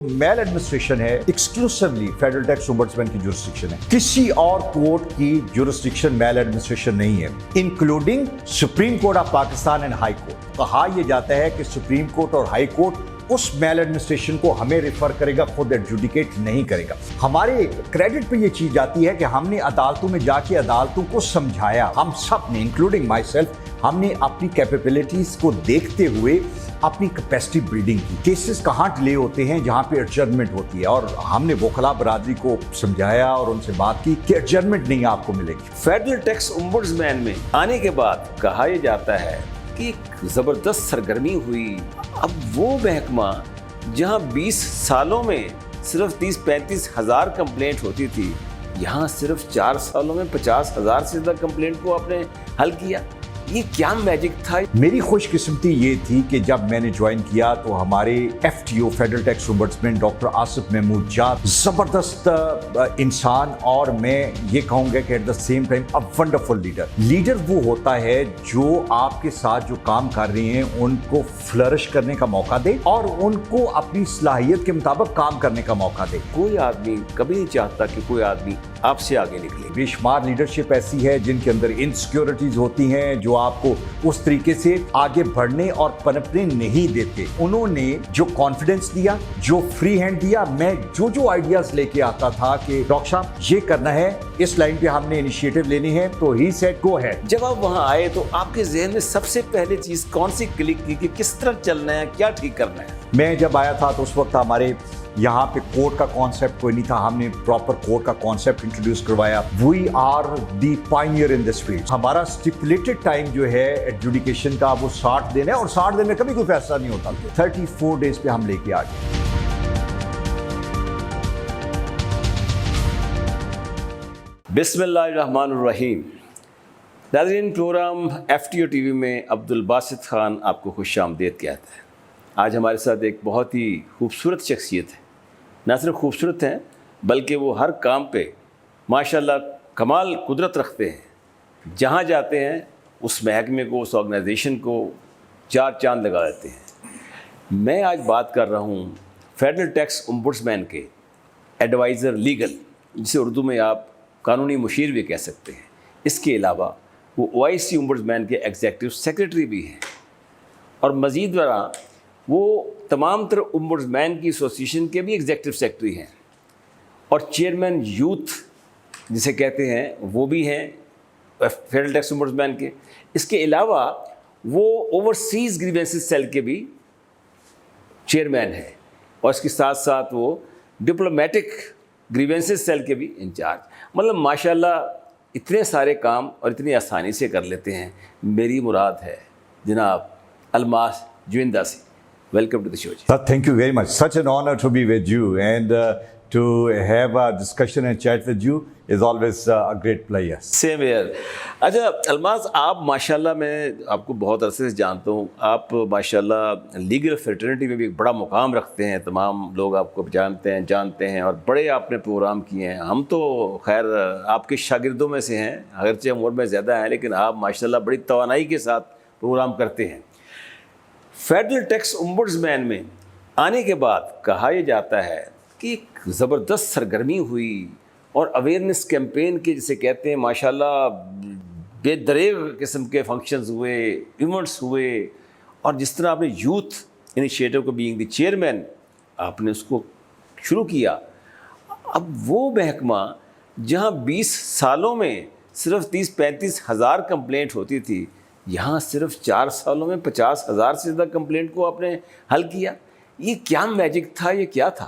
Mail administration है, exclusively federal tax ombudsman की jurisdiction है। किसी और कोर्ट की जुरिस्डिक्शन मेल एडमिनिस्ट्रेशन नहीं है, including supreme court of Pakistan and high court. कहा यह जाता है कि सुप्रीम कोर्ट और हाई कोर्ट उस मेल एडमिनिस्ट्रेशन को हमें रेफर करेगा, खुद एडजुडिकेट नहीं करेगा। हमारे क्रेडिट पे ये चीज आती है कि हमने अदालतों में जाके अदालतों को समझाया, हम सब ने इंक्लूडिंग माई सेल्फ, हमने अपनी कैपेबिलिटीज को देखते हुए अपनी कैपेसिटी बिल्डिंग की। केसेस कहाँ डिले होते हैं, जहाँ पे एडजर्नमेंट होती है, और हमने वकला बरादरी को समझाया और उनसे बात की कि एडजर्नमेंट नहीं आपको मिलेगी। फेडरल टैक्स ओम्बड्समैन में आने के बाद कहा यह जाता है कि एक जबरदस्त सरगर्मी हुई। अब वो महकमा जहाँ 20 सालों में सिर्फ 30-35 हज़ार कंप्लेंट होती थी, यहाँ सिर्फ 4 सालों में 50,000 से ज़्यादा कंप्लेंट को आपने हल किया। ये क्या मैजिक था? मेरी खुशकिस्मती ये थी कि जब मैंने ज्वाइन किया तो हमारे FTO federal tax ombudsman doctor Asif Mahmood Jah जबरदस्त इंसान, और मैं ये कहूँगा कि at the same time a wonderful leader वो होता है जो आपके साथ जो काम कर रहे हैं उनको फ्लरिश करने का मौका दे और उनको अपनी सलाहियत के मुताबिक काम करने का मौका दे। कोई आदमी कभी नहीं चाहता कि कोई आदमी आपसे आगे निकले। बेशुमार लीडरशिप ऐसी है जिनके अंदर इनसिक्योरिटीज होती हैं जो आपको उस तरीके से आगे बढ़ने और पनपने नहीं देते। उन्होंने जो कॉन्फिडेंस दिया, जो फ्री हैंड दिया, मैं जो आइडियाज लेके आता था कि डॉक्टर साहब ये करना है, इस लाइन पे हमने इनिशिएटिव लेनी है, तो ही सेड गो है। जब आप वहां आए तो आपके जहन में सबसे पहले चीज कौन सी क्लिक की कि किस तरह चलना है, क्या ठीक करना है? मैं जब आया था तो उस वक्त हमारे यहाँ पे कोर्ट का कॉन्सेप्ट कोई नहीं था, हमने प्रॉपर कोर्ट का कॉन्सेप्ट इंट्रोड्यूस करवाया। We are the pioneer in this field. हमारा स्टिपुलेटेड टाइम जो है एडजुडिकेशन का वो 60 दिन है, और 60 दिन में कभी कोई फैसला नहीं होता। 34 डेज पे हम लेके आ गए। बिस्मिल्लाहिर्रहमानिर्रहीम। नाज़रीन, प्रोग्राम FTO TV में अब्दुल बासित खान आपको खुशामदीद कहता है। आज हमारे साथ एक बहुत ही खूबसूरत शख्सियत है। न सिर्फ खूबसूरत हैं बल्कि वो हर काम पे माशाल्लाह कमाल कुदरत रखते हैं। जहाँ जाते हैं उस महकमे को, उस ऑर्गेनाइजेशन को 4 चांद लगा देते हैं। मैं आज बात कर रहा हूँ फेडरल टैक्स ओम्बड्समैन के एडवाइज़र लीगल, जिसे उर्दू में आप कानूनी मुशीर भी कह सकते हैं। इसके अलावा वो OIC ओम्बड्समैन के एग्जीक्यूटिव सेक्रेटरी भी हैं, और मज़ीद वरा वो तमाम तरह ओम्बड्समैन की एसोसिएशन के भी एग्जीक्यूटिव सेक्रेटरी हैं, और चेयरमैन यूथ जिसे कहते हैं वो भी हैं फेडरल टैक्स ओम्बड्समैन के। इसके अलावा वो ओवरसीज़ ग्रीवेंसेस सेल के भी चेयरमैन हैं, और इसके साथ साथ वो डिप्लोमेटिक ग्रीवेंसेस सेल के भी इंचार्ज। मतलब माशाल्लाह इतने सारे काम और इतनी आसानी से कर लेते हैं। मेरी मुराद है जनाब अलमास जुविंदा से। Welcome to the show. Sir, thank you very much. Such an honor to be with you, and to have a discussion and chat with you is always a great pleasure. Same here. अच्छा अलमास, आप माशाल्लाह, मैं आपको बहुत अरसे से जानता हूँ। आप माशाल्लाह लीगल फ्रेटर्निटी में भी एक बड़ा मुकाम रखते हैं। तमाम लोग आपको जानते हैं और बड़े आपने प्रोग्राम किए हैं। हम तो खैर आपके शागिर्दों में से हैं, अगरचे उम्र में ज़्यादा हैं, लेकिन आप माशाल्लाह बड़ी तवानाई के साथ प्रोग्राम करते हैं। फेडरल टैक्स ओम्बड्समैन में आने के बाद कहा यह जाता है कि एक ज़बरदस्त सरगर्मी हुई और अवेयरनेस कैंपेन के जिसे कहते हैं माशाल्लाह बेदरेग किस्म के फंक्शंस हुए, इवेंट्स हुए, और जिस तरह आपने यूथ इनिशिएटिव को बीइंग द चेयरमैन आपने उसको शुरू किया। अब वो महकमा जहाँ 20 सालों में सिर्फ 30-35 हज़ार कंप्लेंट होती थी, यहाँ सिर्फ 4 सालों में 50,000 से ज़्यादा कंप्लेंट को आपने हल किया। ये क्या मैजिक था, ये क्या था?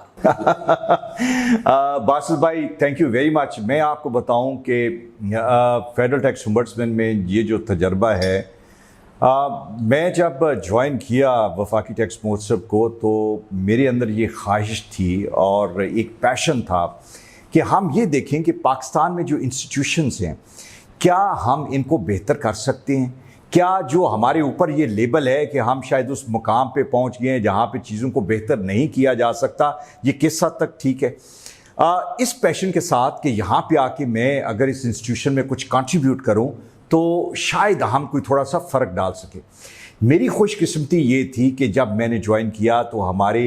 बासित भाई, थैंक यू वेरी मच। मैं आपको बताऊं कि फेडरल टैक्स ओम्बड्समैन में ये जो तजर्बा है, मैं जब ज्वाइन किया वफाकी टैक्स महोत्सव को, तो मेरे अंदर ये ख्वाहिश थी और एक पैशन था कि हम ये देखें कि पाकिस्तान में जो इंस्टीट्यूशंस हैं, क्या हम इनको बेहतर कर सकते हैं? क्या जो हमारे ऊपर ये लेबल है कि हम शायद उस मुकाम पे पहुंच गए हैं जहां पे चीज़ों को बेहतर नहीं किया जा सकता, ये किस हद तक ठीक है? इस पैशन के साथ कि यहाँ पे आके मैं अगर इस इंस्टीट्यूशन में कुछ कंट्रीब्यूट करूँ तो शायद हम कोई थोड़ा सा फ़र्क डाल सके। मेरी खुशकिस्मती ये थी कि जब मैंने ज्वाइन किया तो हमारे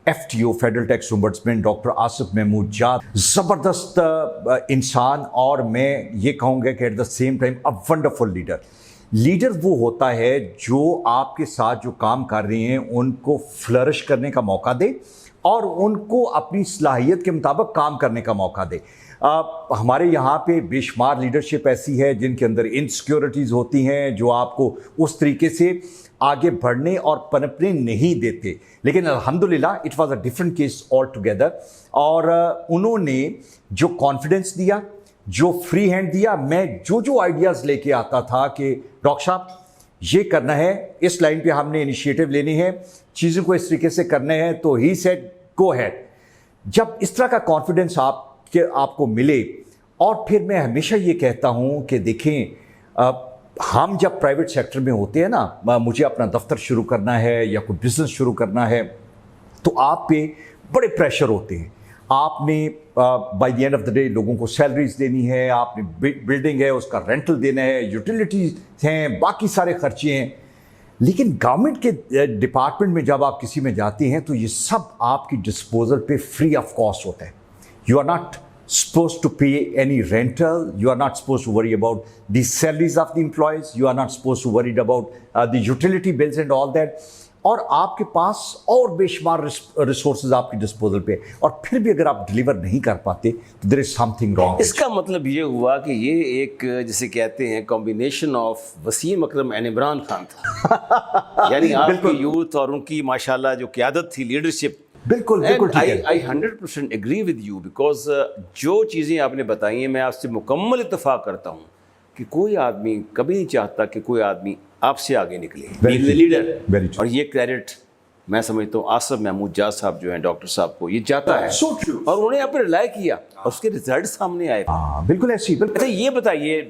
FTO federal tax ombudsman doctor Asif Mahmood Jah, ज़बरदस्त इंसान, और मैं ये कहूँगा कि at the same time a wonderful leader. Leader वो होता है जो आपके साथ जो काम कर रहे हैं उनको फ्लरिश करने का मौका दे और उनको अपनी सलाहियत के मुताबिक काम करने का मौका दे। हमारे यहाँ पे बेशुमार लीडरशिप ऐसी है जिनके अंदर इनसिक्योरिटीज़ होती हैं जो आपको उस तरीके से आगे बढ़ने और पनपने नहीं देते, लेकिन अल्हम्दुलिल्लाह it was a different case all together. और उन्होंने जो कॉन्फिडेंस दिया, जो फ्री हैंड दिया, मैं जो आइडियाज़ लेके आता था कि डॉक्टर साहब ये करना है, इस लाइन पे हमने इनिशिएटिव लेनी है, चीज़ों को इस तरीके से करने हैं, तो ही सेड गो हैड। जब इस तरह का कॉन्फिडेंस आपको मिले, और फिर मैं हमेशा ये कहता हूँ कि देखें, हम जब प्राइवेट सेक्टर में होते हैं ना, मुझे अपना दफ्तर शुरू करना है या कोई बिज़नेस शुरू करना है, तो आप पे बड़े प्रेशर होते हैं। आपने bye the end of the day लोगों को सैलरीज देनी है, आपने बिल्डिंग है उसका रेंटल देना है, यूटिलिटीज हैं, बाकी सारे खर्चे हैं। लेकिन गवर्नमेंट के डिपार्टमेंट में जब आप किसी में जाते हैं तो ये सब आपकी डिस्पोजल पे फ्री ऑफ कॉस्ट होता है। You are not supposed to pay any rental, you are not supposed to worry about the salaries of the employees, you are not supposed to worry about the utility bills and all that, और आपके पास और बेशुमार resources आपकी disposal पे, और फिर भी अगर आप डिलीवर नहीं कर पाते तो देयर इज समथिंग रॉन्ग। इसका मतलब ये हुआ कि ये एक जिसे कहते हैं combination of Wasim Akram and Imran Khan था। यानी आपकी यूथ और उनकी माशाल्लाह जो क़यादत थी, लीडरशिप, बिल्कुल ठीक है। आई 100% एग्री विद यू, बिकॉज जो चीज़ें आपने बताई हैं मैं आपसे मुकम्मल इत्तेफाक करता हूँ कि कोई आदमी कभी नहीं चाहता कि कोई आदमी आपसे आगे निकले, लीडर। और ये क्रेडिट मैं समझता हूँ आसिफ महमूद जाद साहब जो हैं, डॉक्टर साहब को ये जाता है। और उन्होंने आप पर रिलाई किया और उसके रिजल्ट सामने आए। बिल्कुल ऐसी। अच्छा ये बताइए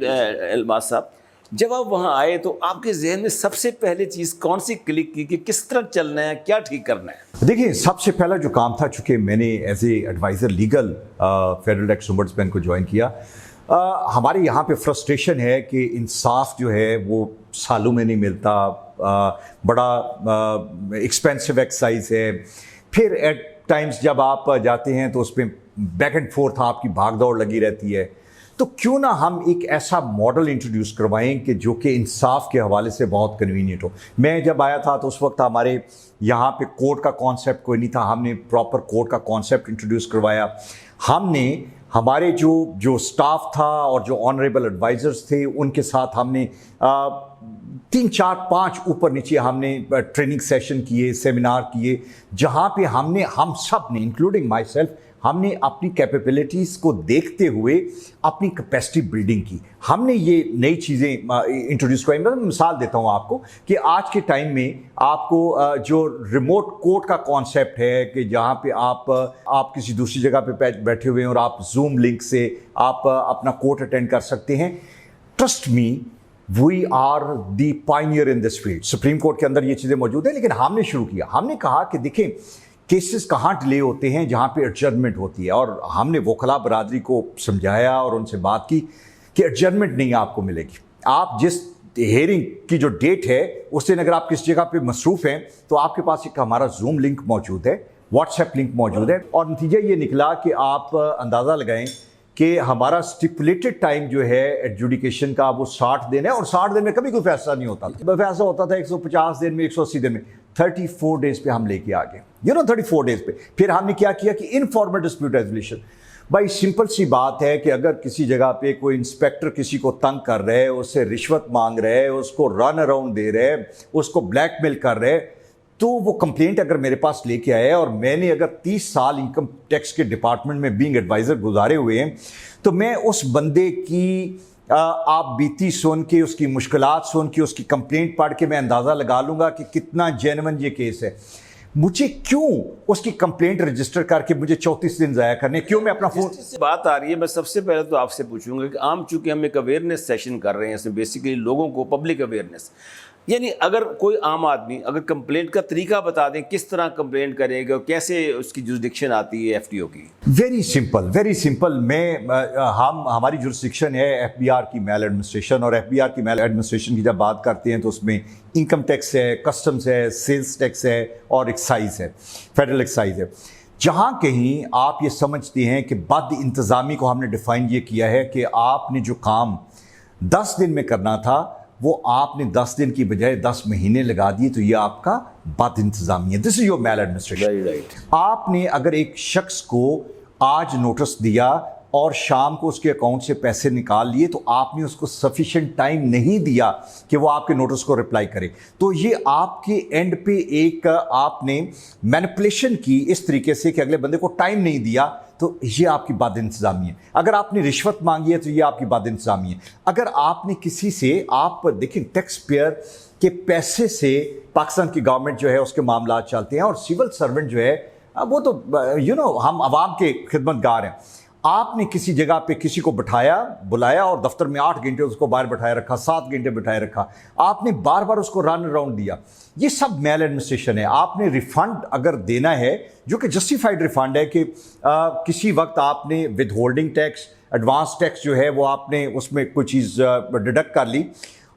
अल्मास साहब, जब आप वहाँ आए तो आपके जहन में सबसे पहले चीज़ कौन सी क्लिक की कि किस तरह चलना है, क्या ठीक करना है? देखिए, सबसे पहला जो काम था, चूँकि मैंने as a adviser legal federal tax ombudsman को ज्वाइन किया, हमारे यहाँ पे फ्रस्ट्रेशन है कि इंसाफ जो है वो सालों में नहीं मिलता, बड़ा एक्सपेंसिव एक्सरसाइज है। फिर एट टाइम्स जब आप जाते हैं तो उसमें बैक एंड फोर्थ आपकी भाग दौड़ लगी रहती है। तो क्यों ना हम एक ऐसा मॉडल इंट्रोड्यूस करवाएं कि जो कि इंसाफ के हवाले से बहुत कन्वीनियंट हो। मैं जब आया था तो उस वक्त हमारे यहाँ पे कोर्ट का कॉन्सेप्ट कोई नहीं था, हमने प्रॉपर कोर्ट का कॉन्सेप्ट इंट्रोड्यूस करवाया। हमने हमारे जो स्टाफ था और जो ऑनरेबल एडवाइज़र्स थे उनके साथ हमने 3, 4, 5 ऊपर नीचे हमने ट्रेनिंग सेशन किए, सेमिनार किए, जहाँ पे हम सब ने इंक्लूडिंग माई सेल्फ, हमने अपनी कैपेबिलिटीज़ को देखते हुए अपनी कैपेसिटी बिल्डिंग की। हमने ये नई चीज़ें इंट्रोड्यूस कराई। मैं मिसाल देता हूँ आपको कि आज के टाइम में आपको जो रिमोट कोर्ट का कॉन्सेप्ट है कि जहाँ पे आप किसी दूसरी जगह पे बैठे हुए हैं और आप जूम लिंक से आप अपना कोर्ट अटेंड कर सकते हैं। Trust me, we are the pioneer in this field. Supreme court के अंदर ये चीज़ें मौजूद हैं, लेकिन हमने शुरू किया। हमने कहा कि देखें केसेस कहाँ डिले होते हैं, जहाँ पे एडजर्नमेंट होती है, और हमने वकला बरादरी को समझाया और उनसे बात की कि एडजर्नमेंट नहीं आपको मिलेगी। आप जिस हेयरिंग की जो डेट है उस दिन अगर आप किस जगह पे मसरूफ़ हैं तो आपके पास एक हमारा जूम लिंक मौजूद है, व्हाट्सएप लिंक मौजूद है, और नतीजा ये निकला कि आप अंदाज़ा लगाएं कि हमारा स्टिपुलेटेड टाइम जो है एडजुडिकेशन का वो 60 दिन है, और 60 दिन में कभी कोई फैसला नहीं होता था। फैसला होता था 150 दिन में, 180 दिन में। 34 डेज पे हम लेके आ गए, 34 डेज पे। फिर हमने क्या किया कि इनफॉर्मल डिस्प्यूट रेजोल्यूशन। भाई सिंपल सी बात है कि अगर किसी जगह पे कोई इंस्पेक्टर किसी को तंग कर रहे हैं, उससे रिश्वत मांग रहे हैं, उसको रन अराउंड दे रहे हैं, उसको ब्लैकमेल कर रहे हैं, तो वो कंप्लेंट अगर मेरे पास लेके आया है और मैंने अगर 30 साल इनकम टैक्स के डिपार्टमेंट में बीइंग एडवाइज़र गुजारे हुए हैं, तो मैं उस बंदे की आप बीती सुन के, उसकी मुश्किलात सुन के, उसकी कंप्लेंट पढ़ के मैं अंदाज़ा लगा लूँगा कि कितना जेन्युइन ये केस है। मुझे क्यों उसकी कंप्लेंट रजिस्टर करके मुझे 34 दिन ज़ाया करने, क्यों मैं अपना फ़ोन से बात आ रही है। मैं सबसे पहले तो आपसे पूछूंगा कि आम चूँकि हम एक अवेयरनेस सेशन कर रहे हैं, इसमें बेसिकली लोगों को पब्लिक अवेयरनेस, यानी अगर कोई आम आदमी अगर कंप्लेंट का तरीका बता दें, किस तरह कंप्लेंट करेगा, कैसे उसकी जुरिडिक्शन आती है एफटीओ की? Very simple, very simple. हमारी जुरिस्डिक्शन है एफबीआर की मेल एडमिनिस्ट्रेशन, और एफबीआर की मेल एडमिनिस्ट्रेशन की जब बात करते हैं तो उसमें इनकम टैक्स है, कस्टम्स है, सेल्स टैक्स है और एक्साइज है, फेडरल एक्साइज है। जहाँ कहीं आप ये समझते हैं कि बद इंतज़ामी को हमने डिफ़ाइन ये किया है कि आपने जो काम 10 दिन में करना था वो आपने 10 दिन की बजाय 10 महीने लगा दिए, तो ये आपका बद इंतज़ामी है। This is your maladministration. Right. आपने अगर एक शख्स को आज नोटिस दिया और शाम को उसके अकाउंट से पैसे निकाल लिए, तो आपने उसको सफिशिएंट टाइम नहीं दिया कि वो आपके नोटिस को रिप्लाई करे, तो ये आपके एंड पे एक आपने मैनिपुलेशन की इस तरीके से कि अगले बंदे को टाइम नहीं दिया, तो ये आपकी बद इंतज़ामी है। अगर आपने रिश्वत मांगी है तो ये आपकी बद इंतज़ामी है। अगर आपने किसी से, आप देखिए टैक्स पेयर के पैसे से पाकिस्तान की गवर्नमेंट जो है उसके मामला चलते हैं, और सिविल सर्वेंट जो है वो तो हम आवाम के खिदमतगार हैं। आपने किसी जगह पे किसी को बुलाया और दफ्तर में 8 घंटे उसको बाहर बैठाए रखा, 7 घंटे बैठाए रखा, आपने बार बार उसको रन अराउंड दिया, ये सब मेल एडमिनिस्ट्रेशन है। आपने रिफंड अगर देना है जो कि जस्टिफाइड रिफंड है कि किसी वक्त आपने with holding tax, advance tax जो है वो आपने उसमें कोई चीज़ डिडक्ट कर ली,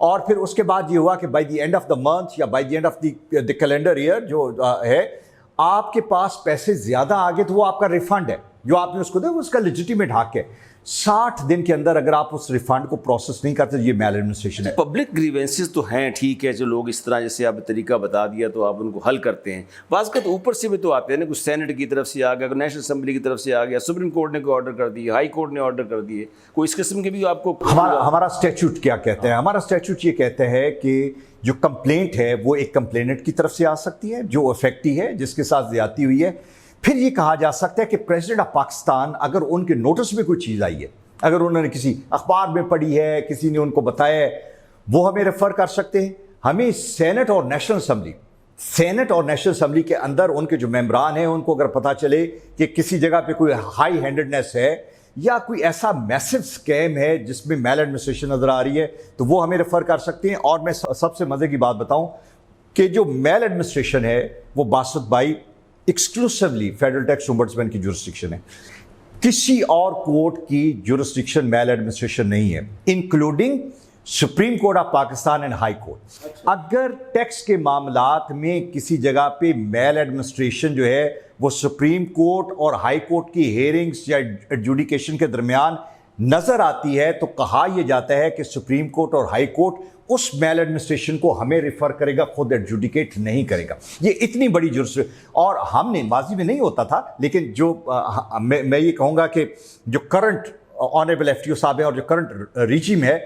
और फिर उसके बाद ये हुआ कि by the end of the month या by the end of the calendar year जो है आपके पास पैसे ज़्यादा आ गए, तो वो आपका रिफंड है जो आपने उसको दिया, उसका लेजिटिमेट हक है। 60 दिन के अंदर अगर आप उस रिफंड को प्रोसेस नहीं करते, ये मेल एडमिनिस्ट्रेशन है। पब्लिक ग्रीवेंसेस तो हैं, ठीक है, जो लोग इस तरह जैसे आप तरीका बता दिया तो आप उनको हल करते हैं। बाज़ का तो ऊपर से भी तो आते हैं ना, कुछ सेनेट की तरफ से आ गया, नेशनल असेंबली की तरफ से आ गया, सुप्रीम कोर्ट ने कोई ऑर्डर कर दिए, हाई कोर्ट ने ऑर्डर कर दिए, कोई इस किस्म के भी आपको? हमारा स्टैट्यूट क्या कहता है? हमारा स्टैट्यूट ये कहता है कि जो कंप्लेंट है वो एक कंप्लेनेंट की तरफ से आ सकती है जो अफेक्टी है, जिसके साथ ज्यादती हुई है। फिर ये कहा जा सकता है कि प्रेसिडेंट ऑफ पाकिस्तान अगर उनके नोटिस में कोई चीज़ आई है, अगर उन्होंने किसी अखबार में पढ़ी है, किसी ने उनको बताया है, वो हमें रेफर कर सकते हैं। हमें सेनेट और नेशनल असेंबली के अंदर उनके जो मेंबरान हैं उनको अगर पता चले कि किसी जगह पे कोई हाई हैंडेडनेस है या कोई ऐसा मैसिव स्कैम है जिसमें मेल एडमिनिस्ट्रेशन नजर आ रही है, तो वो हमें रेफर कर सकते हैं। और मैं सबसे मजे की बात बताऊं कि जो मेल एडमिनिस्ट्रेशन है वो बासत भाई एक्सक्लूसिवली फेडरल टैक्स ओम्बड्समैन की जुरिस्डिक्शन है, किसी और कोर्ट की जुरिस्डिक्शन मेल एडमिनिस्ट्रेशन नहीं है, including supreme court of Pakistan and high court. अगर टैक्स के मामलात में किसी जगह पे मेल एडमिनिस्ट्रेशन जो है वो सुप्रीम कोर्ट और हाई कोर्ट की हेयरिंग्स या एडजुडिकेशन के दरमियान नजर आती है, तो कहा यह जाता है कि सुप्रीम कोर्ट और हाई कोर्ट उस मेल एडमिनिस्ट्रेशन को हमें रिफर करेगा, खुद एडजुडिकेट नहीं करेगा। ये इतनी बड़ी जुर्स, और हमने माजी में नहीं होता था, लेकिन जो मैं ये कहूँगा कि जो करंट ऑनरेबल एफटीओ साहब है और जो करंट रिजीम है,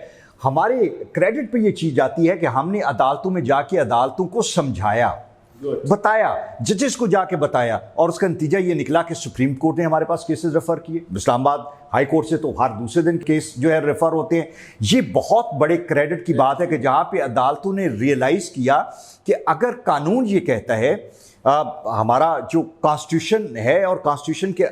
हमारे क्रेडिट पे ये चीज़ आती है कि हमने अदालतों में जाके अदालतों को समझाया, बताया, जजेस को जाके बताया, और उसका नतीजा ये निकला कि सुप्रीम कोर्ट ने हमारे पास केसेस रेफर किए। इस्लामाबाद हाई कोर्ट से तो हर दूसरे दिन केस जो है रेफर होते हैं। ये बहुत बड़े क्रेडिट की बात है कि जहां पे अदालतों ने रियलाइज किया कि अगर कानून ये कहता है, हमारा जो कॉन्स्टिट्यूशन है और कॉन्स्टिट्यूशन के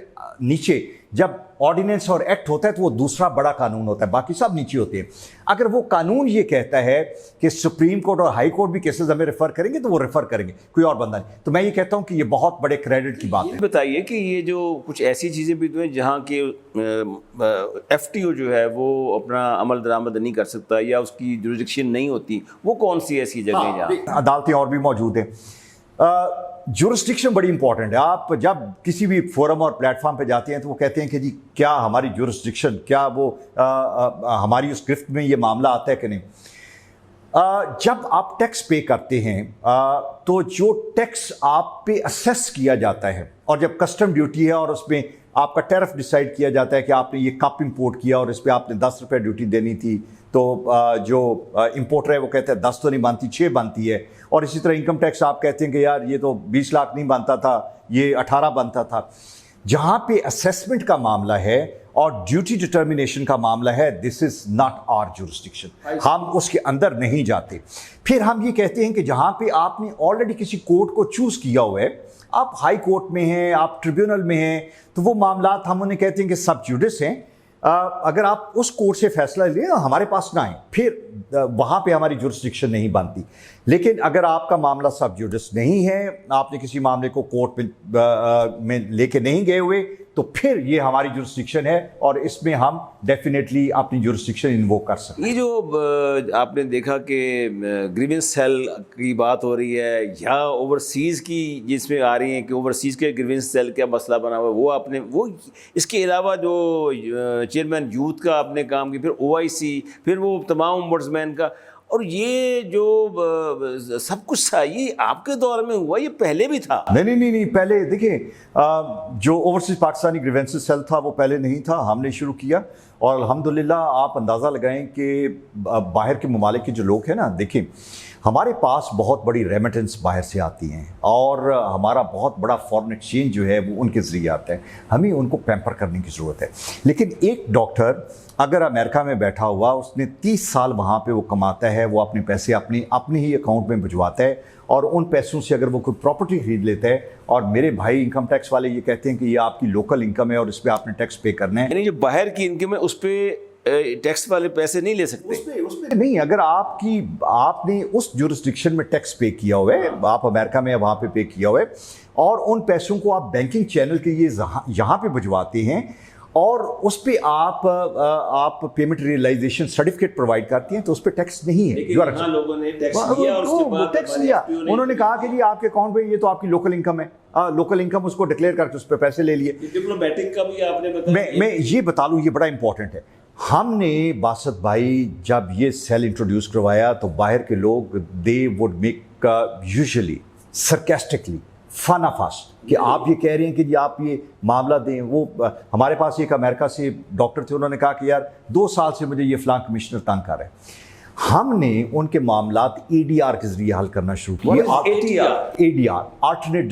नीचे जब ऑर्डिनेंस और एक्ट होता है तो वो दूसरा बड़ा कानून होता है, बाकी सब नीचे होते हैं। अगर वो कानून ये कहता है कि सुप्रीम कोर्ट और हाई कोर्ट भी केसेस हमें रेफर करेंगे तो वो रेफर करेंगे, कोई और बंदा नहीं। तो मैं ये कहता हूं कि ये बहुत बड़े क्रेडिट की बात है। बताइए कि ये जो कुछ ऐसी चीज़ें भी तो हैं जहाँ के एफटीओ जो है वो अपना अमल दरामद नहीं कर सकता या उसकी जुरिडिक्शन नहीं होती, वो कौन सी ऐसी जगह है जहाँ अदालतें और भी मौजूद हैं? जुरिस्डिक्शन बड़ी इंपॉर्टेंट है। आप जब किसी भी फोरम और प्लेटफॉर्म पे जाते हैं तो वो कहते हैं कि जी क्या हमारी जुरिस्डिक्शन, क्या वो हमारी उस गिरफ्त में ये मामला आता है कि नहीं। जब आप टैक्स पे करते हैं तो जो टैक्स आप पे असेस किया जाता है, और जब कस्टम ड्यूटी है और उसमें आपका टैरिफ डिसाइड किया जाता है कि आपने ये कप इंपोर्ट किया और इस पर आपने 10 रुपये ड्यूटी देनी थी, तो जो इंपोर्टर है वो कहते हैं 10 तो नहीं बनती, 6 बनती है। और इसी तरह इनकम टैक्स आप कहते हैं कि यार ये तो 20 लाख नहीं बनता था, ये 18 बनता था। जहाँ पे असेसमेंट का मामला है और ड्यूटी डिटर्मिनेशन का मामला है, this is not our jurisdiction, हम उसके अंदर नहीं जाते। फिर हम ये कहते हैं कि जहाँ पे आपने ऑलरेडी किसी कोर्ट को चूज किया हुआ है, आप हाई कोर्ट में हैं, आप ट्रिब्यूनल में हैं, तो वो मामला हम उन्हें कहते हैं कि सब जुडिस हैं, अगर आप उस कोर्ट से फैसला ले हमारे पास ना आए, फिर वहाँ पे हमारी जुरिस्डिक्शन नहीं बनती। लेकिन अगर आपका मामला सब जुडिस नहीं है, आपने किसी मामले को कोर्ट में लेके नहीं गए हुए, तो फिर ये हमारी जुरिस्डिक्शन है और इसमें हम डेफिनेटली अपनी जुरिस्डिक्शन इन्वोक कर सकते हैं। ये जो आपने देखा कि ग्रीवेंस सेल की बात हो रही है या ओवरसीज़ की जिसमें आ रही है कि ओवरसीज़ के ग्रीवेंस सेल का मसला बना हुआ है, वो आपने वो इसके अलावा जो चेयरमैन यूथ का आपने काम किया, फिर OIC, फिर वो तमाम ओम्बुड्समैन का, और ये जो सब कुछ था ये आपके दौर में हुआ, ये पहले भी था? नहीं, पहले देखिए, जो ओवरसीज पाकिस्तानी ग्रीवेंसेस सेल था वो पहले नहीं था, हमने शुरू किया। और अल्हम्दुलिल्लाह आप अंदाज़ा लगाएं कि बाहर के ममालिक के जो लोग हैं ना, देखिए हमारे पास बहुत बड़ी रेमिटेंस बाहर से आती हैं और हमारा बहुत बड़ा फॉरेन एक्सचेंज जो है वो उनके ज़रिए आता है, हमें उनको पैम्पर करने की ज़रूरत है। लेकिन एक डॉक्टर अगर अमेरिका में बैठा हुआ, उसने 30 साल वहाँ पे वो कमाता है, वो अपने पैसे अपने ही अकाउंट में भिजवाता है और उन पैसों से अगर वो कोई प्रॉपर्टी खरीद लेता है, और मेरे भाई इनकम टैक्स वाले ये कहते हैं कि ये आपकी लोकल इनकम है और इस पर आपने टैक्स पे करना है, यानी जो बाहर की इनकम है उस पर टैक्स वाले पैसे नहीं ले सकते? उसपे नहीं, अगर आपने उस जुरिस्डिक्शन में टैक्स पे किया हुआ है, आप अमेरिका में वहाँ पे किया हुआ है, और उन पैसों को आप बैंकिंग चैनल के ये यहाँ पे भिजवाते हैं और उस पर आप पेमेंट रियलाइजेशन सर्टिफिकेट प्रोवाइड करती हैं, तो उस पर टैक्स नहीं है। लेकिन लोगों ने टैक्स लिया और उसके बाद टैक्स लिया, उन्होंने कहा कि जी आपके अकाउंट में ये तो आपकी लोकल इनकम है, लोकल इनकम उसको डिक्लेयर करके उस पर पैसे ले लिए। डिप्लोमेटिक का भी आपने बताया। मैं ये बता लूँ, ये बड़ा इंपॉर्टेंट है। हमने बासत भाई जब ये सेल इंट्रोड्यूस करवाया तो बाहर के लोग they would make usually sarcastically fun of us कि आप ये कह रहे हैं कि जी आप ये मामला दें। वो हमारे पास एक अमेरिका से डॉक्टर थे, उन्होंने कहा कि यार 2 साल से मुझे ये फलां कमिश्नर तंग कर रहे हैं। हमने उनके मामलात ADR के जरिए हल करना शुरू किया। ADR अल्टरनेट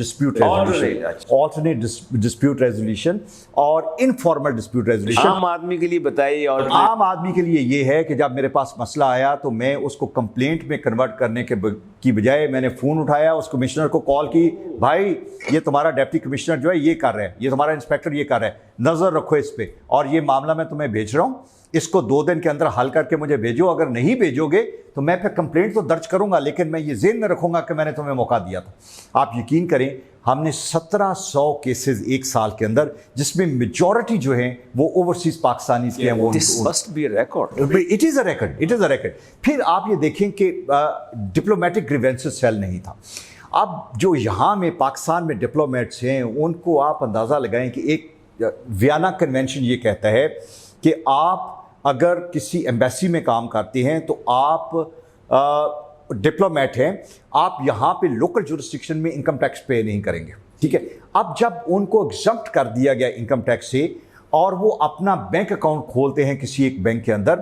डिस्प्यूट रेजोल्यूशन और इनफॉर्मल डिस्प्यूट रेजोल्यूशन। आम आदमी के लिए बताइए। और आम आदमी के लिए ये है कि जब मेरे पास मसला आया तो मैं उसको कंप्लेंट में कन्वर्ट करने की बजाय मैंने फ़ोन उठाया, उस कमिश्नर को कॉल की, भाई ये तुम्हारा डिप्टी कमिश्नर जो है ये कर रहा है, ये तुम्हारा इंस्पेक्टर ये कर रहा है, नज़र रखो इस पर, और ये मामला मैं तुम्हें भेज रहा हूँ, इसको 2 दिन के अंदर हल करके मुझे भेजो। अगर नहीं भेजोगे तो मैं फिर कंप्लेंट तो दर्ज करूंगा, लेकिन मैं ये ज़हन में रखूंगा कि मैंने तुम्हें मौका दिया था। आप यकीन करें, हमने 1700 केसेस 1 साल के अंदर, जिसमें मेजॉरिटी जो है वो ओवरसीज पाकिस्तानी के हैं। वो this must be a record. It is a record. फिर आप ये देखें कि डिप्लोमेटिक ग्रीवेंसेस सेल नहीं था। अब जो यहाँ में पाकिस्तान में डिप्लोमेट्स हैं, उनको आप अंदाज़ा लगाएं कि एक वियना कन्वेंशन ये कहता है कि आप अगर किसी एम्बेसी में काम करते हैं तो आप डिप्लोमेट हैं, आप यहाँ पे लोकल जुरिस्डिक्शन में इनकम टैक्स पे नहीं करेंगे, ठीक है। अब जब उनको एग्जम्प्ट कर दिया गया इनकम टैक्स से और वो अपना बैंक अकाउंट खोलते हैं किसी एक बैंक के अंदर,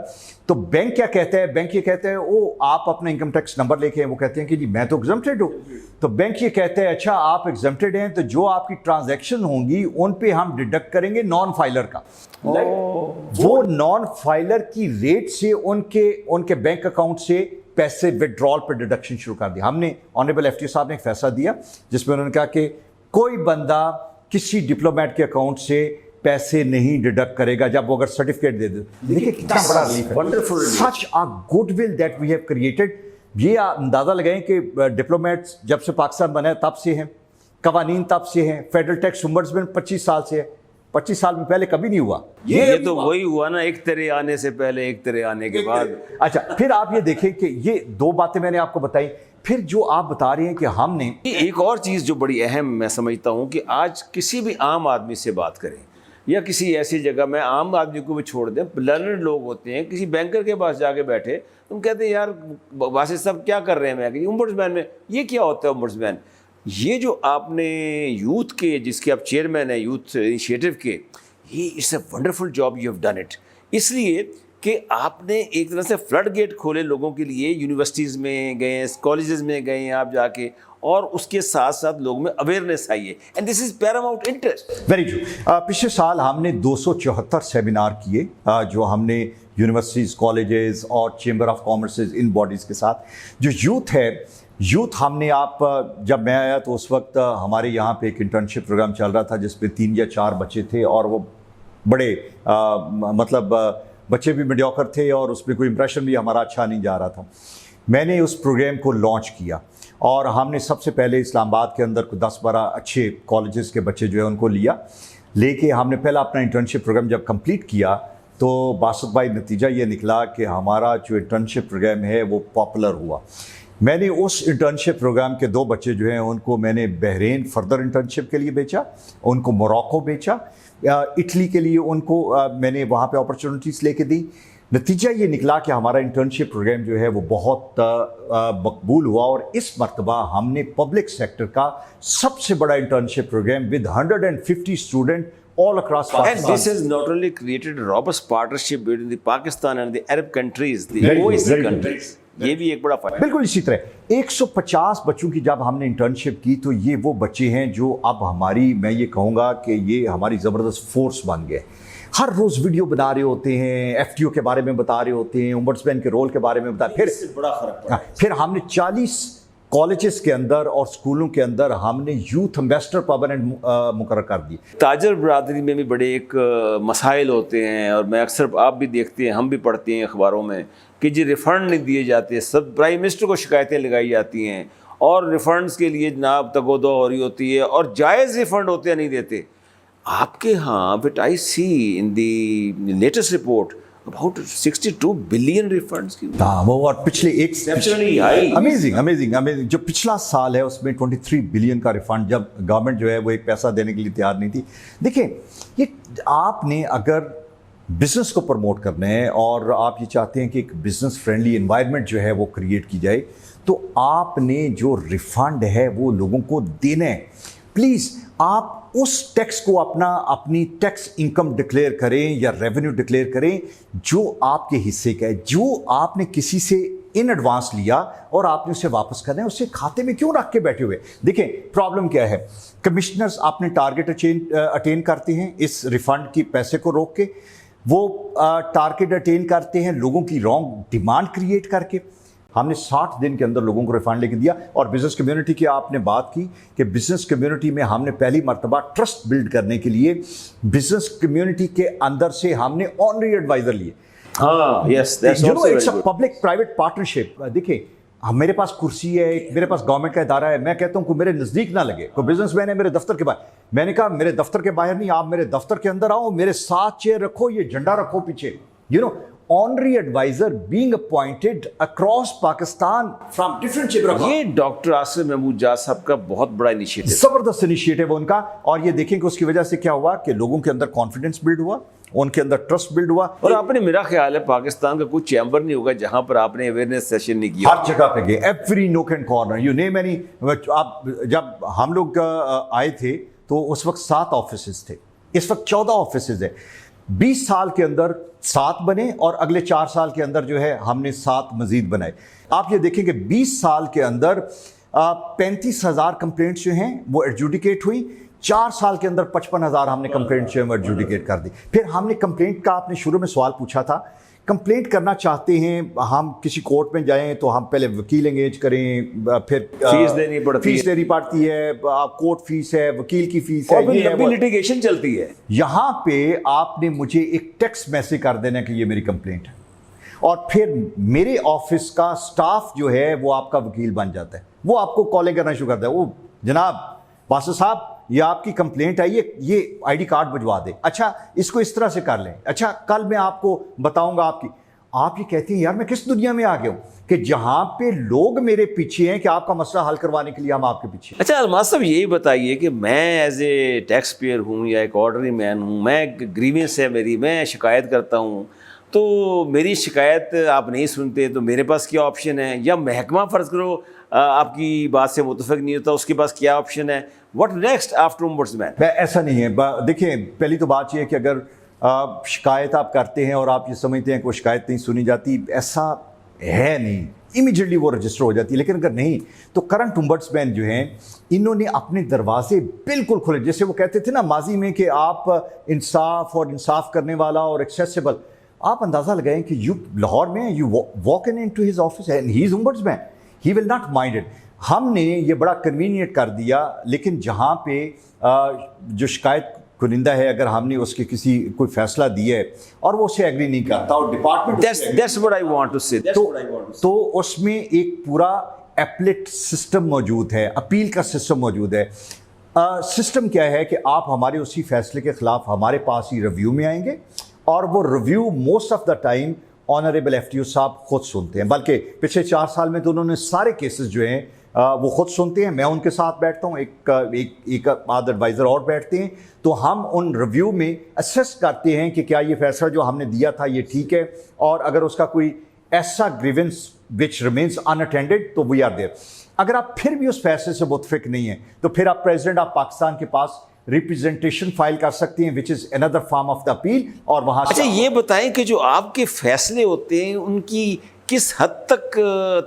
तो बैंक क्या कहता है? बैंक ये कहता है ओ आप अपना इनकम टैक्स नंबर लेके हैं, वो कहते हैं कि जी मैं तो एग्जम्प्टेड हूँ। तो बैंक ये कहता है अच्छा आप एग्जम्प्टेड हैं, तो जो आपकी ट्रांजैक्शन होंगी उन पे हम डिडक्ट करेंगे नॉन फाइलर का। वो नॉन फाइलर की रेट से उनके बैंक अकाउंट से पैसे विड्रॉल पर डिडक्शन शुरू कर दिया। हमने ऑनरेबल FT साहब ने एक फैसला दिया जिसमें उन्होंने कहा कि कोई बंदा किसी डिप्लोमेट के अकाउंट से पैसे नहीं डिडक्ट करेगा जब वो अगर सर्टिफिकेट दे दे। देखिए कितना बड़ा रिलीफ है, wonderful, such a goodwill that we have created. ये अंदाजा लगाएं कि डिप्लोमेट्स जब से पाकिस्तान बना है तब से हैं, कवानीन तब से हैं, फेडरल टैक्स ओम्बुड्समैन 25 साल से है। 25 साल में पहले कभी नहीं हुआ। ये तो वही हुआ ना, एक तरह आने से पहले एक तरह आने के बाद। अच्छा, फिर आप ये देखें कि ये 2 बातें मैंने आपको बताई। फिर जो आप बता रहे हैं कि हमने एक और चीज़ जो बड़ी अहम मैं समझता हूँ कि आज किसी भी आम आदमी से बात करें या किसी ऐसी जगह में आम आदमी को भी छोड़ दें, लर्नड लोग होते हैं, किसी बैंकर के पास जाके बैठे, तुम कहते हैं यार वासिफ साहब क्या कर रहे हैं, मैं ओम्बुड्समैन में ये क्या होता है ओम्बुड्समैन। ये जो आपने यूथ के, जिसके आप चेयरमैन हैं यूथ इनिशिएटिव के, ये it's a wonderful job you have done it. इसलिए कि आपने एक तरह से फ्लड गेट खोले लोगों के लिए, यूनिवर्सिटीज़ में गए, कॉलेजेस में गए आप जाके, और उसके साथ साथ लोगों में अवेयरनेस आई है, and this is Paramount interest. Very true. पिछले साल हमने 274 सेमिनार किए जो हमने यूनिवर्सिटीज़, कॉलेजेस और chamber of commerce in bodies के साथ। जो यूथ है, यूथ हमने जब मैं आया तो उस वक्त हमारे यहाँ पे एक इंटर्नशिप प्रोग्राम चल रहा था जिसमें 3 या 4 बच्चे थे और वो बड़े मतलब बच्चे भी मीडियोकर थे और उसमें कोई इंप्रेशन भी हमारा अच्छा नहीं जा रहा था। मैंने उस प्रोग्राम को लॉन्च किया और हमने सबसे पहले इस्लामाबाद के अंदर 10-12 अच्छे कॉलेजेस के बच्चे जो है उनको लिया, लेके हमने पहला अपना इंटर्नशिप प्रोग्राम जब कंप्लीट किया तो बासित भाई नतीजा ये निकला कि हमारा जो इंटर्नशिप प्रोग्राम है वो पॉपुलर हुआ। मैंने उस इंटर्नशिप प्रोग्राम के 2 बच्चे जो हैं उनको मैंने बहरीन फर्दर इंटर्नशिप के लिए बेचा, उनको मोरक्को बेचा, इटली के लिए उनको मैंने वहाँ पे अपॉर्चुनिटीज़ लेके दी। नतीजा ये निकला कि हमारा इंटर्नशिप प्रोग्राम जो है वो बहुत मकबूल हुआ और इस मरतबा हमने पब्लिक सेक्टर का सबसे बड़ा internship programme with 150 student all across And Pakistan. this has not only created a robust partnership between the Pakistan and the Arab countries, the Very good, OIC very good. countries. ये भी एक बड़ा फायदा। बिल्कुल इसी तरह 150 बच्चों की जब हमने इंटर्नशिप की तो ये वो बच्चे हैं जो अब हमारी, मैं ये कहूँगा कि ये हमारी ज़बरदस्त फोर्स बन गए। हर रोज़ वीडियो बना रहे होते हैं, FTO के बारे में बता रहे होते हैं, ओम्बड्समैन के रोल के बारे में बता, फिर बड़ा फर्क पड़ा। फिर हमने 40 कॉलेजेस के अंदर और स्कूलों के अंदर हमने यूथ एम्बेसडर परमानेंट मुकर्रर कर दी। ताजर बरादरी में भी बड़े एक मसाइल होते हैं और मैं अक्सर, आप भी देखते हैं, हम भी पढ़ते हैं अखबारों में कि जी रिफ़ंड नहीं दिए जाते, सब प्राइम मिनिस्टर को शिकायतें लगाई जाती हैं और रिफ़ंड्स के लिए जनाब तगोदो हो रही होती है और जायज़ रिफ़ंड होते हैं, नहीं देते। आपके यहाँ but I see in the latest report about 62 billion refunds की। हाँ, वो और पिछले एक Exceptionally high. अमेजिंग जो पिछला साल है उसमें 23 बिलियन का रिफंड, जब गवर्नमेंट जो है वो एक पैसा देने के लिए तैयार नहीं थी। देखिए, ये आपने अगर बिजनेस को प्रमोट करना है और आप ये चाहते हैं कि एक बिजनेस फ्रेंडली एनवायरनमेंट जो है वो क्रिएट की जाए, तो आपने जो रिफंड है वो लोगों को देना है। प्लीज़ आप उस टैक्स को अपनी टैक्स इनकम डिक्लेयर करें या रेवेन्यू डिक्लेयर करें जो आपके हिस्से का है, जो आपने किसी से इन एडवांस लिया और आपने उसे वापस करना है, उसे खाते में क्यों रख के बैठे हुए। देखें, प्रॉब्लम क्या है, कमिश्नर्स अपने टारगेट अटेन करते हैं इस रिफंड की पैसे को रोक के, वो टारगेट अटेन करते हैं लोगों की रॉन्ग डिमांड क्रिएट करके। हमने 60 दिन के अंदर लोगों को रिफंड लेके दिया। और बिजनेस कम्युनिटी की आपने बात की कि बिजनेस कम्युनिटी में हमने पहली मर्तबा ट्रस्ट बिल्ड करने के लिए बिजनेस कम्युनिटी के अंदर से हमने ऑनरी एडवाइजर लिए। हाँ, yes, that's also it's a public private partnership. देखिए, मेरे पास कुर्सी है, मेरे पास गवर्नमेंट का इदारा है, मैं कहता हूं कोई मेरे नज़दीक ना लगे, कोई बिजनेसमैन है मेरे दफ्तर के बाहर, मैंने कहा मेरे दफ्तर के बाहर नहीं, आप मेरे दफ्तर के अंदर आओ, मेरे साथ चेयर रखो, ये झंडा रखो पीछे, honorary adviser being appointed across Pakistan from different chamber. ये डॉक्टर आसिफ महमूद जाद साहब का बहुत बड़ा इनिशिएटिव, जबरदस्त इनिशिएटिव उनका। और ये देखें कि उसकी वजह से क्या हुआ कि लोगों के अंदर कॉन्फिडेंस बिल्ड हुआ, उनके अंदर ट्रस्ट बिल्ड हुआ। और आपने, मेरा ख्याल है पाकिस्तान का कोई चैम्बर नहीं होगा जहां पर आपने अवेयरनेस सेशन नहीं किया। हर जगह पे गए, एवरी नोक and corner, you name any. आप जब हम लोग आए थे तो उस वक्त 7 ऑफिसेज थे, इस वक्त 14 ऑफिसेज है। 20 साल के अंदर 7 बने और अगले 4 साल के अंदर जो है हमने 7 मजीद बनाए। आप ये देखेंगे 20 साल के अंदर 35,000 कंप्लेंट्स जो हैं वो एडजुडिकेट हुई। 4 साल के अंदर 55,000 हमने कंप्लेंट जो है वो एडजुडिकेट कर दी। फिर हमने कंप्लेंट का, आपने शुरू में सवाल पूछा था, कंप्लेंट करना चाहते हैं हम किसी कोर्ट में जाएं तो हम पहले वकील एंगेज करें, फिर फीस देनी पड़ती है, कोर्ट फीस है, वकील की फीस है, ये लंबी लिटिगेशन चलती है। यहाँ पे आपने मुझे एक टेक्स्ट मैसेज कर देना कि ये मेरी कंप्लेंट है, और फिर मेरे ऑफिस का स्टाफ जो है वो आपका वकील बन जाता है, वो आपको कॉलिंग करना शुरू करता है, वो जनाब बासु साहब ये आपकी कंप्लेंट है, ये आईडी कार्ड भिजवा दे, अच्छा इसको इस तरह से कर लें, अच्छा कल मैं आपको बताऊंगा आपकी। आप ये कहती हैं यार मैं किस दुनिया में आ गया हूं कि जहां पे लोग मेरे पीछे हैं कि आपका मसला हल करवाने के लिए हम आपके पीछे। अच्छा अलमाज साहब, यही बताइए कि मैं एज ए टैक्स पेयर हूँ या एक ऑर्डनरी मैन हूँ, मैं ग्रीवेंस है मेरी, मैं शिकायत करता हूँ, तो मेरी शिकायत आप नहीं सुनते तो मेरे पास क्या ऑप्शन है, या महकमा फ़र्ज़ करो आपकी बात से मुतफ़िक नहीं होता, उसके पास क्या ऑप्शन है, व्हाट नेक्स्ट आफ्टर ओम्बड्समैन? ऐसा नहीं है। देखिए, पहली तो बात यह है कि अगर शिकायत आप करते हैं और आप ये समझते हैं कि वो शिकायत नहीं सुनी जाती, ऐसा है नहीं, इमीडिएटली वो रजिस्टर हो जाती है। लेकिन अगर नहीं तो करंट ओम्बड्समैन जो हैं इन्होंने अपने दरवाजे बिल्कुल खुले, जैसे वो कहते थे ना माजी में कि आप इंसाफ और इंसाफ करने वाला और एक्सेसिबल। आप अंदाज़ा लगाएं कि यू लाहौर में you walk into his office and he is ombudsman, he will not minded. हमने ये बड़ा कन्वीनियंट कर दिया, लेकिन जहाँ पे जो शिकायत कुनिंदा है अगर हमने उसके किसी कोई फैसला दिया है और वो उससे एग्री नहीं करता और department That's what I want to say. तो उसमें एक पूरा एपलेट सिस्टम मौजूद है, अपील का सिस्टम मौजूद है। सिस्टम क्या है कि आप हमारे उसी फैसले के खिलाफ हमारे पास ही रिव्यू में आएंगे और वो review most of the time honourable FTO साहब खुद सुनते हैं, बल्कि पिछले 4 साल में तो उन्होंने सारे केसेस जो हैं वो खुद सुनते हैं। मैं उनके साथ बैठता हूँ, एक आध एडवाइज़र और बैठते हैं, तो हम उन रिव्यू में असेस करते हैं कि क्या ये फैसला जो हमने दिया था ये ठीक है, और अगर उसका कोई ऐसा ग्रीवेंस विच रिमेन्स अनअटेंडेड तो वी आर देयर। अगर आप फिर भी उस फैसले से मुतफिक नहीं है तो फिर आप प्रेसिडेंट ऑफ पाकिस्तान के पास रिप्रेजेंटेशन फाइल कर सकते हैं, which is another form of the appeal, और वहाँ अच्छा ये बताएं कि जो आपके फैसले होते हैं उनकी किस हद तक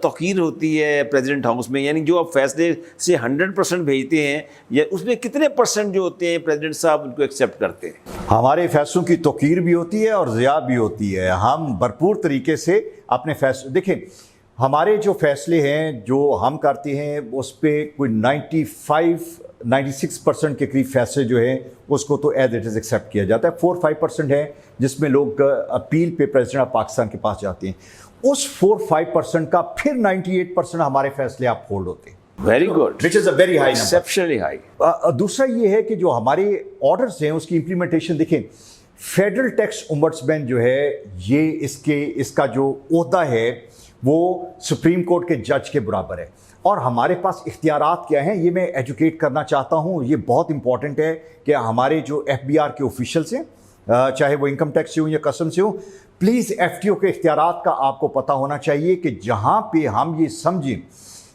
तौकीर होती है प्रेसिडेंट हाउस में, यानी जो आप फैसले से 100% भेजते हैं या उसमें कितने % जो होते हैं प्रेसिडेंट साहब उनको एक्सेप्ट करते हैं? हमारे फैसलों की तौकीर भी होती है और ज़िया भी होती है। हम भरपूर तरीके से अपने फैसले, देखें हमारे जो फैसले हैं जो हम करते हैं उस पर कोई 96% के करीब फैसले जो हैं उसको तो एज इट इज़ एक्सेप्ट किया जाता है। 4-5% है जिसमें लोग अपील पे प्रेसिडेंट ऑफ पाकिस्तान के पास जाते हैं। उस 4-5% का फिर 98% हमारे फैसले आप होल्ड होते हैं। Very good, which is a very high, exceptionally high. दूसरा ये है कि जो हमारे ऑर्डर्स हैं उसकी इम्प्लीमेंटेशन देखें। फेडरल टैक्स ओम्बड्समैन जो है ये इसका जो ओहदा है वो सुप्रीम कोर्ट के जज के बराबर है, और हमारे पास इख्तियारात क्या हैं ये मैं एजुकेट करना चाहता हूँ। ये बहुत इंपॉर्टेंट है कि हमारे जो FBR के ऑफिशियल्स हैं, चाहे वो इनकम टैक्स से हो या कस्टम से हो, प्लीज़ FTO के इख्तियारात का आपको पता होना चाहिए कि जहाँ पे हम ये समझें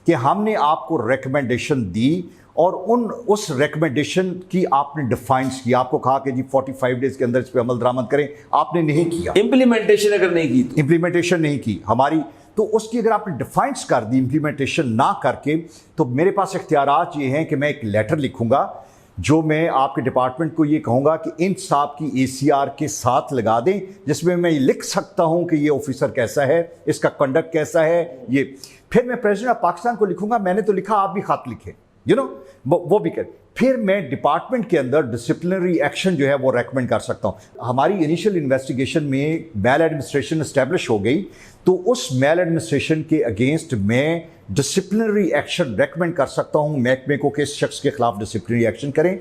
कि हमने आपको रिकमेंडेशन दी और उस रिकमेंडेशन की आपने डिफाइंस किया, आपको कहा कि जी 45 डेज के अंदर इस पर अमल दरामद करें, आपने नहीं किया। इम्प्लीमेंटेशन अगर नहीं की तो इम्प्लीमेंटेशन नहीं की हमारी, तो उसकी अगर आपने डिफाइंस कर दी इम्प्लीमेंटेशन ना करके, तो मेरे पास इख्तियारात ये हैं कि मैं एक लेटर लिखूंगा जो मैं आपके डिपार्टमेंट को ये कहूँगा कि इन साहब की ACR के साथ लगा दें, जिसमें मैं ये लिख सकता हूँ कि ये ऑफिसर कैसा है, इसका कंडक्ट कैसा है। ये फिर मैं प्रेसिडेंट ऑफ पाकिस्तान को लिखूंगा, मैंने तो लिखा आप भी खत लिखें, वो भी कर। फिर मैं डिपार्टमेंट के अंदर डिसिप्लिनरी एक्शन जो है वो रेकमेंड कर सकता हूँ। हमारी इनिशियल इन्वेस्टिगेशन में मेल एडमिनिस्ट्रेशन एस्टेब्लिश हो गई, तो उस मेल एडमिनिस्ट्रेशन के अगेंस्ट मैं डिसिप्लिनरी एक्शन रेकमेंड कर सकता हूँ महकमे को कि इस शख्स के खिलाफ डिसिप्लिनरी एक्शन करें।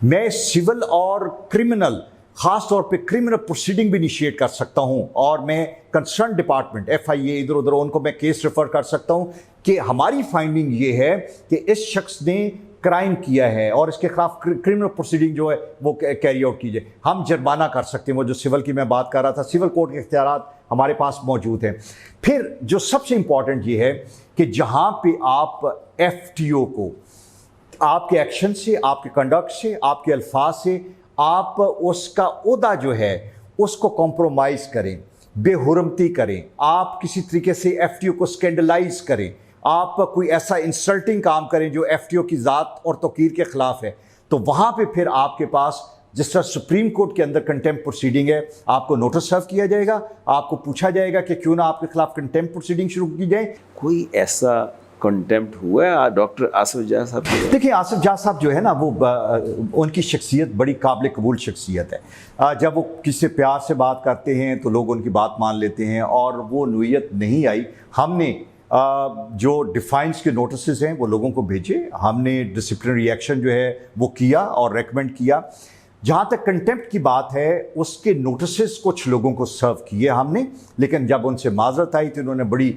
मैं सिविल और क्रिमिनल, ख़ास तौर पे क्रिमिनल प्रोसीडिंग भी इनिशिएट कर सकता हूँ, और मैं कंसर्न डिपार्टमेंट FIA इधर उधर उनको मैं केस रेफर कर सकता हूँ कि हमारी फाइंडिंग ये है कि इस शख्स ने क्राइम किया है और इसके खिलाफ क्रिमिनल प्रोसीडिंग जो है वो कैरी आउट कीजिए। हम जुर्माना कर सकते हैं, वो जो सिविल की मैं बात कर रहा था, सिविल कोर्ट के इख्तियारात हमारे पास मौजूद हैं। फिर जो सबसे इंपॉर्टेंट ये है कि जहाँ पे आप FTO को आपके एक्शन से, आपके कंडक्ट से, आपके अल्फाज से आप उसका ओहदा जो है उसको कॉम्प्रोमाइज़ करें, बेहुरमती करें, आप किसी तरीके से FTO को स्कैंडलाइज करें, आप कोई ऐसा इंसल्टिंग काम करें जो FTO की ज़ात और तौकीर के ख़िलाफ़ है, तो वहाँ पे फिर आपके पास जिस तरह सुप्रीम कोर्ट के अंदर कंटेम्प्ट प्रोसीडिंग है, आपको नोटिस सर्व किया जाएगा, आपको पूछा जाएगा कि क्यों ना आपके खिलाफ कंटेम्प्ट प्रोसीडिंग शुरू की जाए। कोई ऐसा कंटेम्प्ट हुआ है डॉक्टर आसिफ जहा साहब? देखिए आसिफ जहा साहब जो है ना वो उनकी शख्सियत बड़ी काबिल कबूल शख्सियत है। जब वो किसी से प्यार से बात करते हैं तो लोग उनकी बात मान लेते हैं, और वो नोयत नहीं आई। हमने जो डिफाइंस के नोटिस हैं वो लोगों को भेजे, हमने डिसिप्लिनरी एक्शन जो है वो किया और रेकमेंड किया। जहाँ तक कंटेम्प्ट की बात है उसके नोटिस कुछ लोगों को सर्व किए हमने, लेकिन जब उनसे माजरत आई तो उन्होंने बड़ी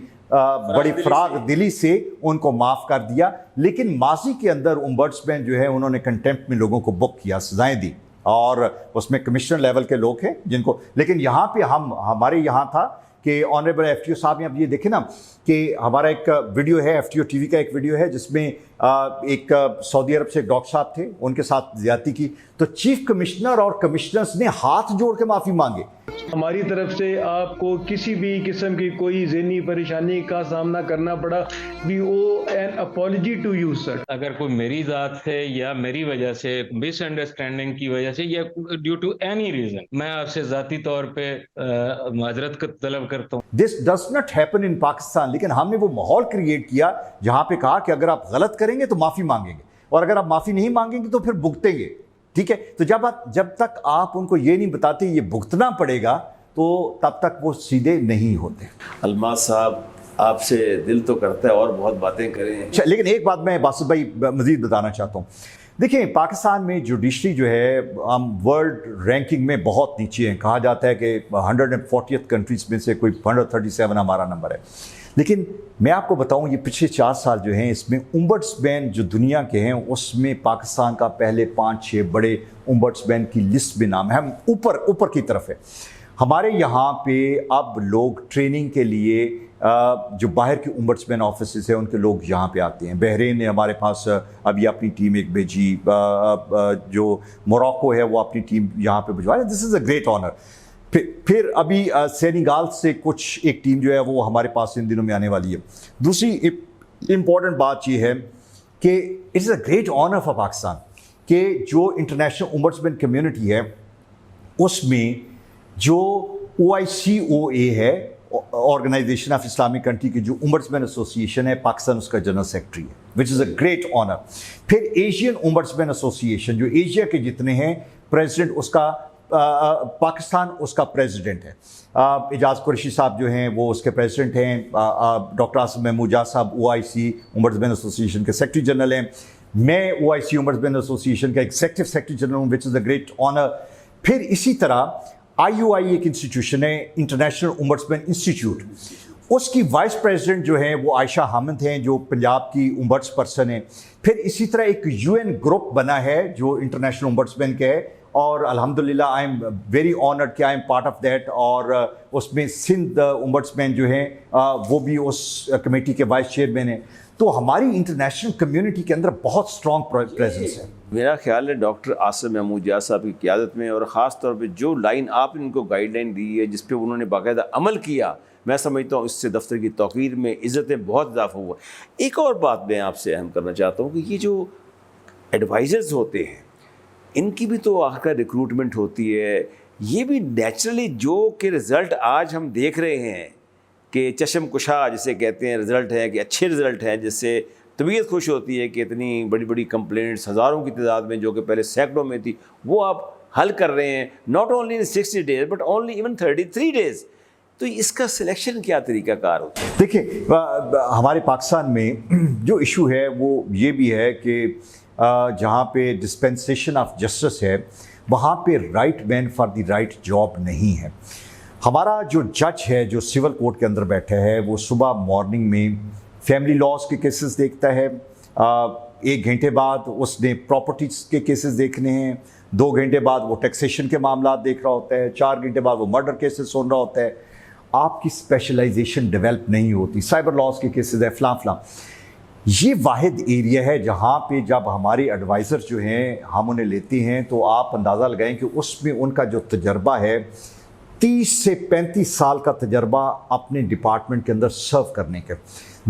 फराग दिली से उनको माफ़ कर दिया। लेकिन माजी के अंदर ओम्बड्समैन जो है उन्होंने कंटेम्प्ट में लोगों को बुक किया, सजाएं दी, और उसमें कमिश्नर लेवल के लोग हैं जिनको, लेकिन यहाँ पे हमारे यहाँ था कि ऑनरेबल FTO साहब ने, अब ये देखें ना कि हमारा एक वीडियो है, FTO TV का एक वीडियो है जिसमें एक सऊदी अरब से एक डॉक्टर साहब थे, उनके साथ ज्यादती की, तो चीफ कमिश्नर और कमिश्नर्स ने हाथ जोड़ के माफ़ी मांगे। हमारी तरफ से आपको किसी भी किस्म की कोई ज़हनी परेशानी का सामना करना पड़ा, we owe an apology to you sir. अगर कोई मेरी ज़ात से या मेरी वजह से मिसअंडरस्टैंडिंग की वजह से या ड्यू टू एनी रीज़न मैं आपसे ज़ाती तौर पे माजरत तलब करता हूँ। This does not happen in Pakistan, लेकिन हमने वो माहौल क्रिएट किया जहाँ पे कहा कि अगर आप गलत करेंगे तो माफ़ी मांगेंगे, और अगर आप माफ़ी नहीं मांगेंगे तो फिर भुगतेंगे। ठीक है। तो जब तक आप उनको ये नहीं बताते ये भुगतना पड़ेगा, तो तब तक वो सीधे नहीं होते। अलमास साहब, आपसे दिल तो करता है और बहुत बातें करें। अच्छा, लेकिन एक बात मैं बासित भाई मजीद बताना चाहता हूँ। देखिए, पाकिस्तान में जुडिशरी जो है, हम वर्ल्ड रैंकिंग में बहुत नीचे हैं। कहा जाता है कि 140th कंट्रीज में से कोई 137 हमारा नंबर है। लेकिन मैं आपको बताऊं, ये पिछले 4 साल जो हैं, इसमें ओम्बड्समैन जो दुनिया के हैं उसमें पाकिस्तान का पहले 5-6 बड़े ओम्बड्समैन की लिस्ट में नाम है। हम ऊपर की तरफ है। हमारे यहाँ पे अब लोग ट्रेनिंग के लिए जो बाहर के ओम्बड्समैन ऑफिस है उनके लोग यहाँ पे आते हैं। बहरीन ने हमारे पास अभी अपनी टीम एक भेजी, जो मोरक्को है वो अपनी टीम यहाँ पे भिजवा रहे। This is a great honour. फिर अभी सेनेगाल से कुछ एक टीम जो है वो हमारे पास इन दिनों में आने वाली है। दूसरी इम्पॉर्टेंट बात ये है कि it is a great honour for Pakistan कि जो इंटरनेशनल ओम्बड्समैन कम्युनिटी है उसमें जो OICOA है, ऑर्गेनाइजेशन ऑफ इस्लामिक कंट्री की जो ओम्बड्समैन एसोसिएशन है, पाकिस्तान उसका जनरल सेक्रेटरी है, which is a great honour. फिर एशियन ओम्बड्समैन एसोसिएशन, जो एशिया के जितने हैं, प्रेसिडेंट उसका पाकिस्तान उसका प्रेसिडेंट है। एजाज कुरैशी साहब जो हैं वो उसके प्रेसिडेंट हैं। डॉक्टर आसिम महमूद जाह साहब OIC ओम्बड्समैन एसोसिएशन के सेक्रेटरी जनरल हैं। मैं OIC ओम्बड्समैन एसोसिएशन का एग्जीक्यूटिव सेक्रेटरी जनरल हूँ, which is a great honour. फिर इसी तरह IUI एक इंस्टीट्यूशन है, इंटरनेशनल ओम्बड्समैन इंस्टीट्यूट, उसकी वाइस प्रेसिडेंट जो हैं वो आयशा हामिद हैं, जो पंजाब की ओम्बड्स पर्सन है। फिर इसी तरह एक UN ग्रुप बना है जो इंटरनेशनल ओम्बड्समैन का है, और अल्हम्दुलिल्लाह आई एम वेरी ऑनर्ड कि I am part of that. और उसमें सिंध ओम्बड्समैन जो हैं वो भी उस कमेटी के वाइस चेयरमैन हैं। तो हमारी इंटरनेशनल कम्युनिटी के अंदर बहुत स्ट्रॉन्ग प्रेजेंस है। मेरा ख्याल है डॉक्टर आसिम महमूद जाह साहब की क़यादत में, और ख़ास तौर पे जो लाइन आपने इनको गाइडलाइन दी है जिस पे उन्होंने बाकायदा अमल किया, मैं समझता हूँ इससे दफ्तर की तौक़ीर में इज़्ज़तें बहुत इजाफा हुआ। एक और बात मैं आपसे अहम करना चाहता हूँ कि ये जो एडवाइज़र्स होते हैं इनकी भी तो आखिर रिक्रूटमेंट होती है। ये भी नेचुरली जो कि रिज़ल्ट आज हम देख रहे हैं कि चशम कुशा जिसे कहते हैं रिज़ल्ट है, कि अच्छे रिज़ल्ट हैं, जिससे तबीयत खुश होती है कि इतनी बड़ी बड़ी कंप्लेंट्स हज़ारों की तादाद में जो कि पहले सैकड़ों में थी वो आप हल कर रहे हैं, not only in 60 days but only even 33 days. तो इसका सिलेक्शन क्या तरीक़ाकार होता है? देखिए, हमारे पाकिस्तान में जो इशू है वो ये भी है कि जहाँ पे डिस्पेंसेशन ऑफ जस्टिस है वहाँ पे right man for the right job नहीं है। हमारा जो जज है जो सिविल कोर्ट के अंदर बैठा है वो सुबह मॉर्निंग में फैमिली लॉज के केसेस देखता है, 1 घंटे बाद उसने प्रॉपर्टीज़ के केसेस देखने हैं, 2 घंटे बाद वो टैक्सेशन के मामला देख रहा होता है, 4 घंटे बाद वो मर्डर केसेस सुन रहा होता है। आपकी स्पेशलाइजेशन डेवलप नहीं होती, साइबर लॉज के केसेस है, फलां। ये वाहिद एरिया है जहाँ पे जब हमारे एडवाइज़र जो हैं हम उन्हें लेते हैं तो आप अंदाज़ा लगाएं कि उसमें उनका जो तजर्बा है 30 से 35 साल का तजर्बा अपने डिपार्टमेंट के अंदर सर्व करने के।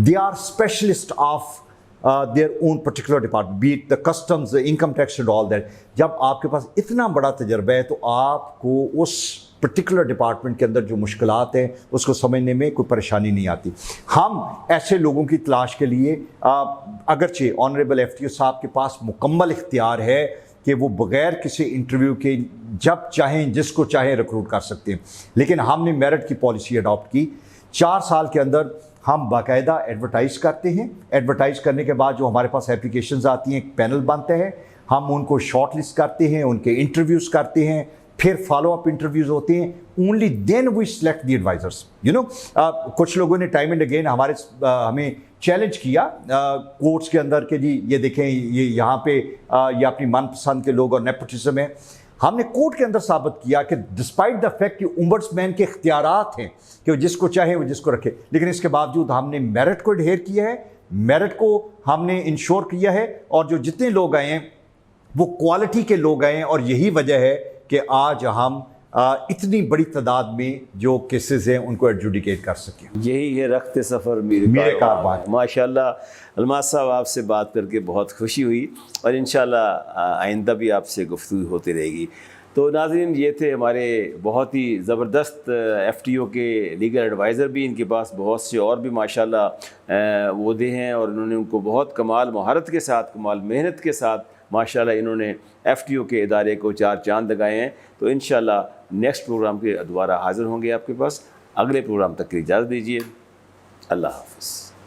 They are specialist of their own particular department, be it the customs, income tax and all that. जब आपके पास इतना बड़ा तजर्बा है तो आपको उस पर्टिकुलर डिपार्टमेंट के अंदर जो मुश्किलात हैं उसको समझने में कोई परेशानी नहीं आती। हम ऐसे लोगों की तलाश के लिए अगरचे ऑनरेबल FTO साहब के पास मुकम्मल इख्तियार है कि वो बग़ैर किसी इंटरव्यू के जब चाहें जिसको चाहें रिक्रूट कर सकते हैं, लेकिन हमने मेरिट की पॉलिसी अडॉप्ट की। 4 साल के अंदर हम बाकायदा एडवर्टाइज़ करते हैं। एडवर्टाइज़ करने के बाद जो हमारे पास एप्लीकेशंस आती हैं, एक पैनल बनता है, हम उनको शॉर्ट लिस्ट करते हैं, उनके इंटरव्यूज़ करते हैं, फिर फॉलो अप इंटरव्यूज़ होते हैं। Only then we select the advisers. You know, कुछ लोगों ने टाइम एंड अगेन हमें चैलेंज किया कोर्ट्स के अंदर कि जी ये देखें, ये यहाँ पे ये अपनी मनपसंद के लोग और नेपोटिज्म है। हमने कोर्ट के अंदर साबित किया कि डिस्पाइट द फैक्ट कि ओम्बड्समैन के इख्तियारात हैं कि वो जिसको चाहे वो जिसको रखे, लेकिन इसके बावजूद हमने मेरिट को एडहेर किया है, मेरिट को हमने इंश्योर किया है, और जो जितने लोग आए हैं वो क्वालिटी के लोग आए हैं। और यही वजह है कि आज हम इतनी बड़ी तादाद में जो केसेस हैं उनको एडजुडिकेट कर सकें। यही है रखते सफ़र मेरे कारवां। माशाल्लाह अलमास साहब, आपसे बात करके बहुत खुशी हुई और इंशाल्लाह आइंदा भी आपसे गुफ्तगू होती रहेगी। तो नाज़रीन, ये थे हमारे बहुत ही ज़बरदस्त FTO के लीगल एडवाइज़र भी। इनके पास बहुत से और भी माशाल्लाह ओहदे हैं और उन्होंने उनको बहुत कमाल महारत के साथ, कमाल मेहनत के साथ माशाल्लाह इन्होंने FTO के इदारे को 4 चांद लगाए हैं। तो इंशाल्लाह नेक्स्ट प्रोग्राम के दोबारा हाज़िर होंगे आपके पास। अगले प्रोग्राम तक की इजाज़त दीजिए। अल्लाह हाफ़िज़।